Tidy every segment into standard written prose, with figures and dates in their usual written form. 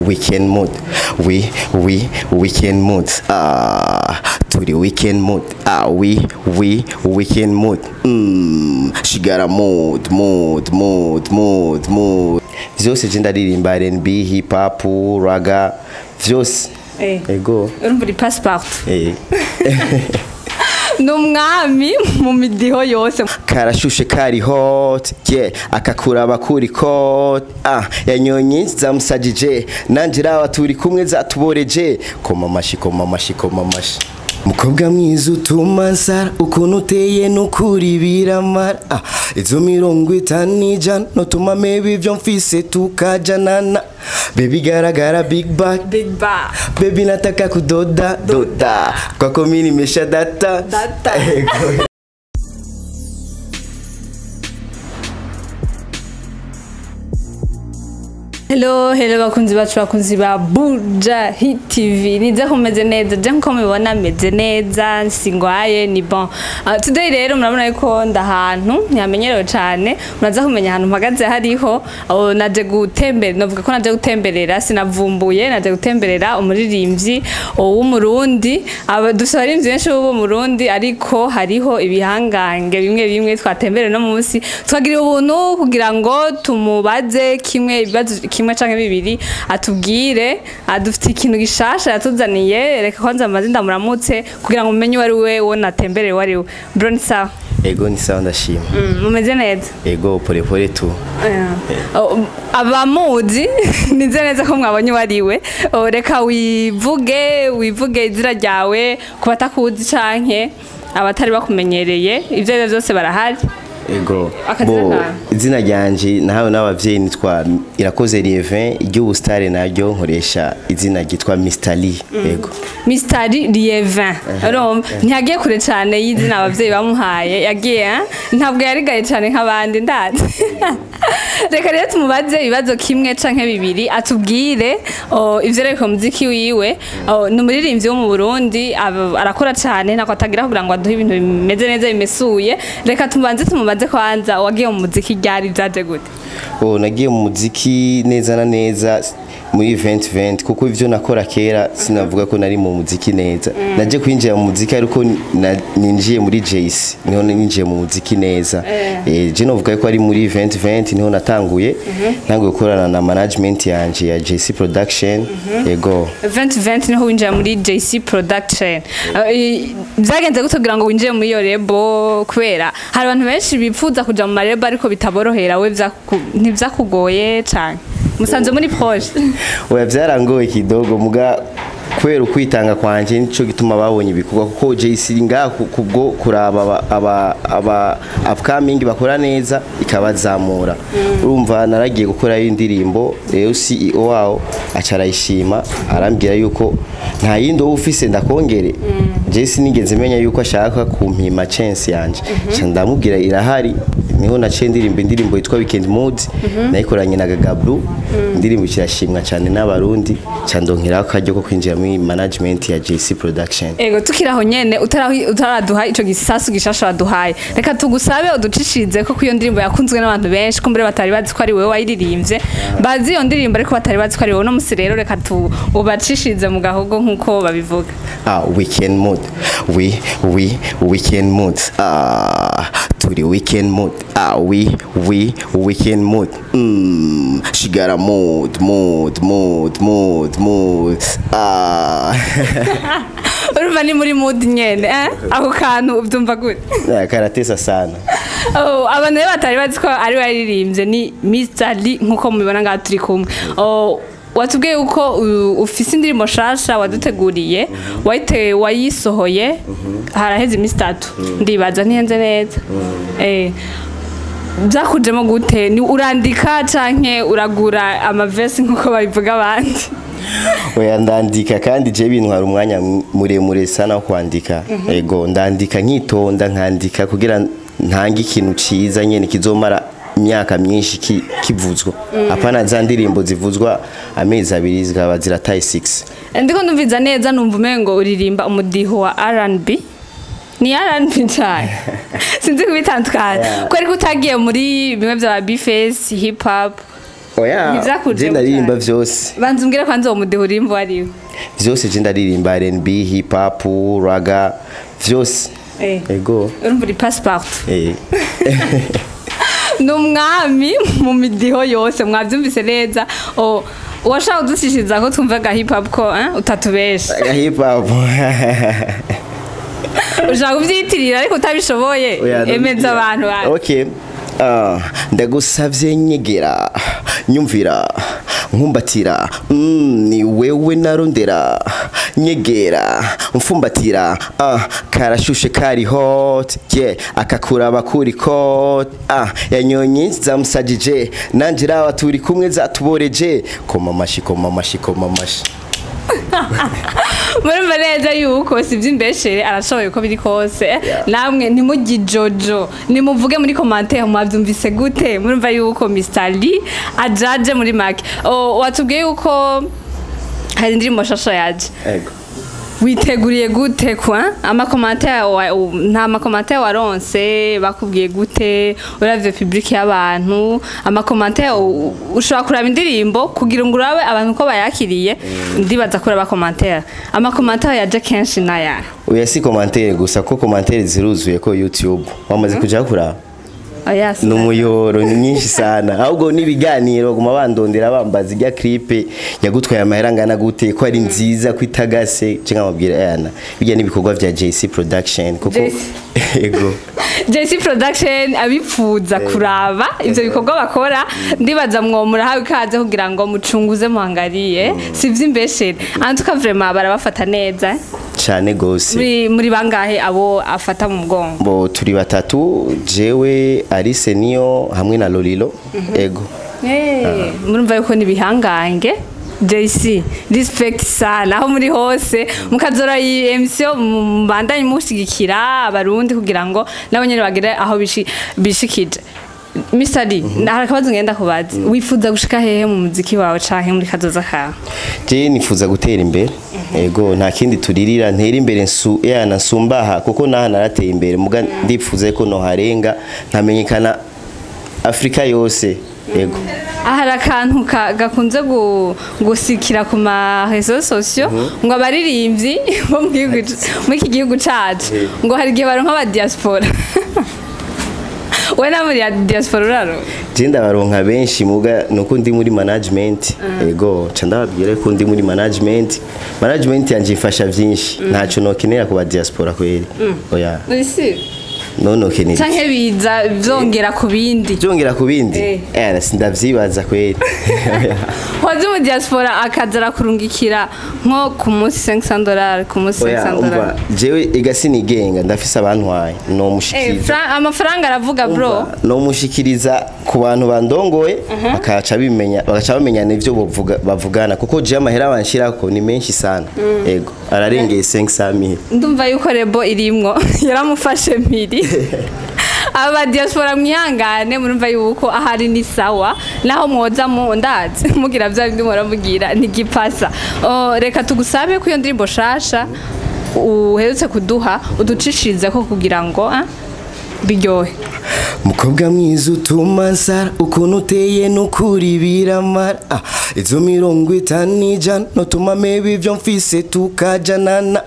weekend mood. Weekend mood. To the weekend mood. Weekend mood. She got a mood. Vyose je ndaririmba R&B, hip hop, raga, vyose. Ego. Urumva passport. Numwami mu midiho yose karashushe kari hot akakuraba kuri kot yanyonyi zamusajije nanjira turi kumwe zatuboreje koma mashi mukobwa mwiza utuma nsara ukuntu uteye n'ukuri biramara izo 50 notuma maybe ibyo mfise tukajanana baby garagara big bag baby nataka kudoda kwako mini mesha data Hello bakunzi bacu bakunzi ba Buja Hit TV nize kumeze neza je nko mubibona meze neza nsingwaye ni bon today rero murabona yuko ndahantu nyamenyerewe cyane muraza kumenya ahantu mpagaze hariho naje gutembera novuga ko naje gutemberera sinavumbuye naje gutemberera umuririmbyi w'umurundi abadusarimvye benshi bo mu Burundi ariko hariho ibihangange bimwe twatembere no munsi twagira ubuntu kugira ngo tumubaze kimwe ibibazo kimwe canke bibiri atubwire adufite ikintu gishasha yatuzaniye reka kwanza amazinda muramutse kugira ngo umenye wari we wona tembere wari we bro ni sawa ego ni sawa ndashima mumeze neza ego pole tu abamuzi nize neza ko mwabonye wari we reka wivuge izira ryawe kubatakuzi canke abatari bakumenyereye ivyo byose barahari ego bo izina ryanje nahawe n'abavyeyi nitwa Irakoze Lievin iry'ubustare naryo nkoresha izina gitwa Mr Lee ego Mr Lievin ntiyagiye kure cyane y'izina abavyeyi bamuhaye yagiye ntabwo yarigaye cyane nk'abandi ndazi reka rero tumubaze ibibazo kimwe canke bibiri atubwire ivyo reko muziki wiwe n'umuririmbyi wo mu Burundi arakora cyane nako atagira kugira ngo aduhe ibintu bimeze neza bimesuye reka tumubanze kwanza wagiye mu muziki ryari byaje gute nagiye mu muziki neza na neza muri 2020 kuko ivyo nakora kera sinavuga ko nari mu muziki neza naje kwinjira mu muziki ariko ninjiye muri JC niho ninjiye mu muziki neza je novuga ko ari muri 2020 niho natanguye gukorana na management yanje ya JC Production ego 2020 niho winjiye muri JC Production byagenze gutugira ngo winjiye muri yo lebo kubera hari abantu benshi bipfuza kuja mu marebo ariko bitaborohera we ntivyakugoye cyane musanze muri proche oya byarangoye kidogo muga kwera ukwitanga kwanje nico gituma babonye ibikorwa kuko JC ngaha kubwo kuraba aba upcoming bakora neza ikabazamura urumva naragiye gukora indirimbo rero CEO wao acarayishima arambwira yuko nta yindo ufise ndakongere JC nigeze menya yuko ashaka kumpima chance yanje ndamubwira irahari niho naciye indirimbo yitwa Weekend Mood nayikoranye na Gagabru indirimbo kirashimwa cyane n'abarundi cyandonkera akaryo ko kwinjira muri management ya JC Production ego tukiraho nyene utaraduha ico gisasu gishasha waduhaye reka tugusabe uducishize ko kuyo ndirimbo yakunzwe n'abantu benshi kumbere batari bazi ko ari wewe wayiririmbye bazi iyo ndirimbo ariko batari bazi ko ari wewe no musi rero reka ubacishize mu gahogo nkuko babivuga Weekend Mood Weekend Mood to the weekend mood weekend mood she got a mood urumva ni muri mood nyene ako kantu ubyumva gute karatesa sana abantu batari bazi ko ari waririmbye ni Mr Lee nkuko mubibona ngaho turi kumwe watubwiye uko ufise indirimbo shasha waduteguriye wayisohoye haraheze iminsi 3 ndibaza ntiyenze neza byakujemo gute ni urandika canke uragura amavesi nkuko babivuga abandi oya ndandika kandi je bintu hari umwanya muremure sana wo kwandika ego ndandika nkitonda nkandika kugira ntange ikintu ciza nyene kizomara imyaka myinshi kivuzwa apana za ndirimbo zivuzwa amezi 2 zikaba zirataye 6 ndiko ndumviza neza numva umengo uririmba umudiho wa R&B ni R&B cyane sinzi kubitandukanya ko ariko utagiye muri bimwe bya B-face hip hop oya Ntivyakuje je ndaririmba vyose banza umbwire kwanza uwo mudiho urimba wariwe vyose je ndaririmba R&B hip hop raga vyose ego urumva uri passport eh n'umwami mu midiho yose mwavyumvise neza washaka udushishiriza ko twumva ga hip hop ko utatubesha hip hop ushaka kuvyitirira ariko utabishoboye emeza abantu bawe okay ndagusavye nyegera nyumvira nkumbatira ni wewe narondera nyegera mfumbatira karashushe kari hot yeah akakuraba kuri kot yanyonyi zamusajije nanjira waturi kumwe zatuboreje koma mashi murumva neza yuko si iby'imbeshere arashoboye uko biri kose namwe ntimugijojo nimuvuge muri commentaire mwabyumvise gute murumva yuko Mr. Lee ajaje muri make watubwiye yuko hari indirimbo shasha yaje ego witeguriye gute kwa nta makomantere waronse bakubwiye gute uravye public y'abantu amakomantere ushobora kuraba indirimbo kugira ngo urabe abantu ko bayakiriye ndibaza kuraba amakomantere yaje kenshi naya oya si komantere gusa ko komantere ziruzuye ko YouTube wamaze kuja kuraba numuyoro ni nyinshi sana ahubwo nibiganiro guma bandondera bambaza ijya clip yagutwaye amahera ngana gute ko ari nziza kwitagase cenga mabwira yana bijya nibikorwa vya JC Production kuko ego JC Production abipfuza kuraba ivyo bikorwa bakora ndibaza mwomura hawe kaze kugira ngo mucunguze muhangariye sivyo imbeshere antuka vraiment barabafata neza cyane gose muri bangahe abo afata mu mugongo bo turi batatu jewe Alice niyo hamwe na Lolilo ego murumva yuko nibihangange JC respect sana aho muri hose mukazora iyi emission mbandanye mushigikira abarundi kugira ngo nabo nyene bagire aho bishikije Mr. D harakabazo ngenda kubaza wifuza gushika hehe mu muziki wawe canke muri kazoza kawe je nifuza gutera imbere ego nta kindi turirira ntera imbere nsumbaha kuko naha narateye imbere muga ndifuza ko no harenga ntamenyekana Afrika yose ego ahari akantu gakunze gusikira ku ma réseaux sociaux ngo abaririmbyi bo muri iki gihugu cacu ngo hari igihe baronka aba diaspora wena muri diaspora uraro je ndabaronka benshi muga nuko ndi muri management ego ca ndababwira ko ndi muri management yanje ifasha vyinshi ntaco nokenera ku ba diaspora kweri oya nono keneye canke biza vyongera ku bindi sindavyibaza kweri waje mu diaspora akazara kurungikira nko ku munsi $500 ku munsi $500 jewe igasinigenga ndafise abantu waye no mushikiriza amafaranga aravuga bro no mushikiriza ku bantu bandongoye bakaca bamenya n'ivyo bavugana kuko je amahera banshirako ni menshi sana ego ararengeye 500,000 ndumva yuko rebo irimwo yaramufashe mpiri aba diaspora mwihangane murumva yuko ahari ni sawa naho mwoza mu ndazi mugira bya bindi muramugira ntigipasa reka tugusabe ko iyo ndirimbo shasha uherutse kuduha uducishirize ko kugira ngo biryohe mukobwa mwiza utuma nsara ukuntu uteye n'ukuri biramara izo 50 notuma mebe ivyo mfise tukajanana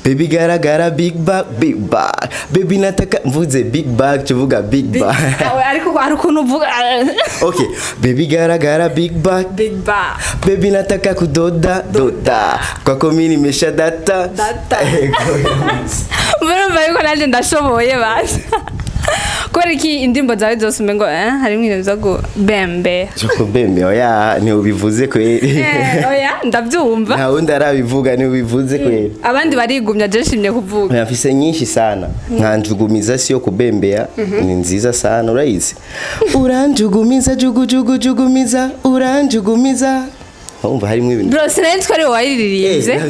baby garagara big bag baby nataka mvuze big bag tuvuga big bag ariko hari ukuntu uvuga okay baby garagara big bag baby nataka kudoda kwa komini mesha data murumva yuko naje ndashoboye basi kubera iki indirimbo zawe zose umengo harimo ibintu byo kubembe oya ntiubivuze kweri oya ndabyumva nta wundi arabivuga ntiubivuze kweri abandi barigumya je nshimye kuvuga mfise nyinshi sana nkanjugumiza siyo kubembea ni nziza sana urayizi uranjugumiza jugumiza uranjugumiza umva harimo ibintu bro sinari twari wayiririmbye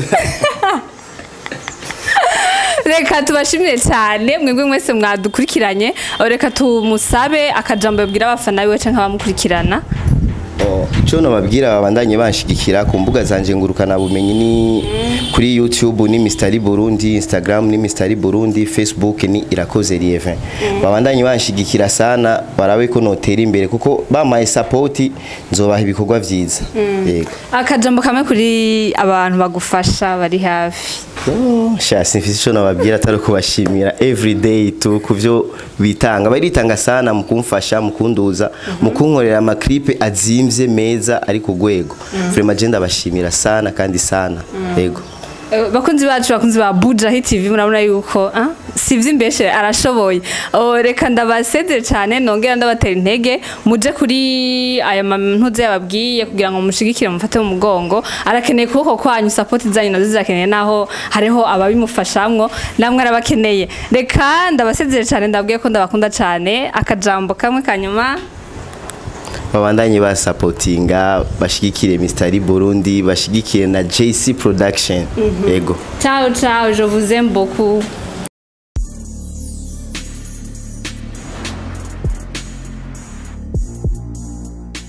reka tubashimire cyane mwebwe mwese mwadukurikiranye reka tumusabe akajambo yabwira abafana biwe canke abamukurikirana Ico nababwira babandanye banshigikira ku mbuga zanje ngurukana bumenyi ni kuri YouTube ni Mr Burundi, Instagram ni Mr Burundi, Facebook ni Irakoze Lievin. Babandanye banshigikira sana barabe ko notera imbere kuko bamaye support nzobaha ibikorwa vyiza. Yego. Akajambo kamwe kuri abantu bagufasha bari hafi. Sha simfise ico nababwira atari kubashimira everyday tu kuvyo bitanga baritanga sana mu kumfasha mu kunduza mu kunkorera ama clip azimvye meza ari ku gwego vraiment je ndabashimira sana kandi sana yego bakunzi bacu bakunzi ba Buja Hit TV murabona yuko sivye imbeshe arashoboye reka ndabasezere cyane nongera ndabatera intege muje kuri aya mantuze yababwiye kugira ngo mushigikire mufate mu mugongo arakeneye kuboko kwanyu support zanyu nazo zirakeneye naho hariho ababimufashamwo namwe arabakeneye reka ndabasezere cyane ndabwiye ko ndabakunda cyane akajambo kamwe kanyuma babandanye ba supportinga bashigikire Mr Burundi bashigikire na JC Production yego ciao ciao je vous aime beaucoup